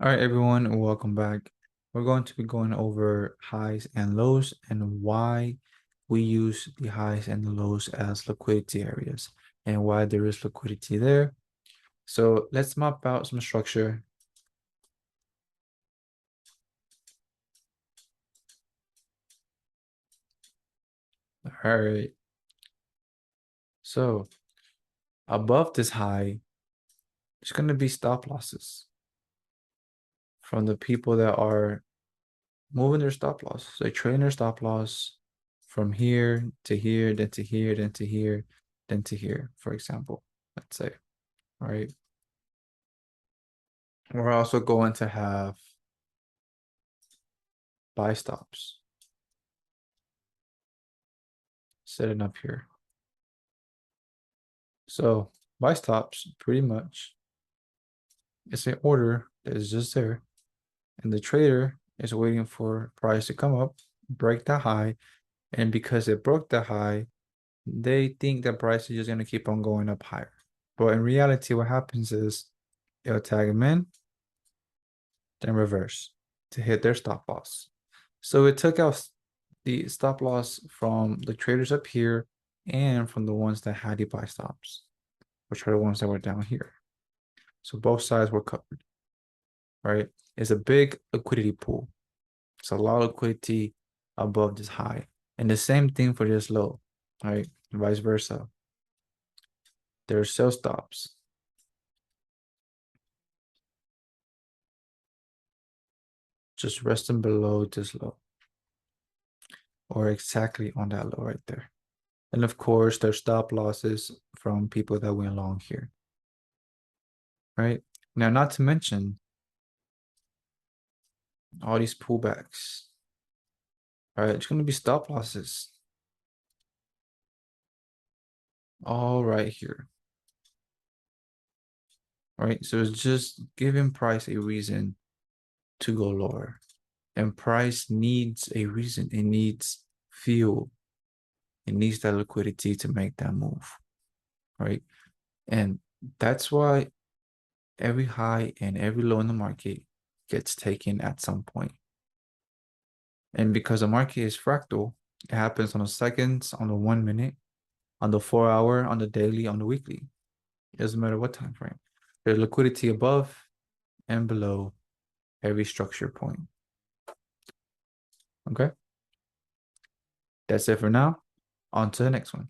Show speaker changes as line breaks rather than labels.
All right, everyone, welcome back. We're going to be going over highs and lows and why we use the highs and the lows as liquidity areas and why there is liquidity there. So let's map out some structure. All right. So above this high, there's going to be stop losses from the people that are moving their stop loss. So they're trading their stop loss from here to here, then to here, then to here, then to here, for example, let's say. All right. We're also going to have buy stops sitting up here. So buy stops pretty much it's an order that is just there. And the trader is waiting for price to come up, break the high. And because it broke the high, they think the price is just going to keep on going up higher. But in reality, what happens is it'll tag them in, then reverse to hit their stop loss. So it took out the stop loss from the traders up here and from the ones that had the buy stops, which are the ones that were down here. So both sides were covered, right? It's a big liquidity pool. It's a lot of liquidity above this high. And the same thing for this low, right? Vice versa. There are sell stops. Just resting below this low or exactly on that low right there. And of course, there's stop losses from people that went long here, right? Now, not to mention all these pullbacks, right? It's going to be stop losses all right here, right? So it's just giving price a reason to go lower. And price needs a reason. It needs fuel. It needs that liquidity to make that move, right? And that's why every high and every low in the market gets taken at some point. And because the market is fractal, it happens on the seconds, on the 1 minute, on the 4 hour, on the daily, on the weekly. It doesn't matter what time frame. There's liquidity above and below every structure point. Okay. That's it for now. On to the next one.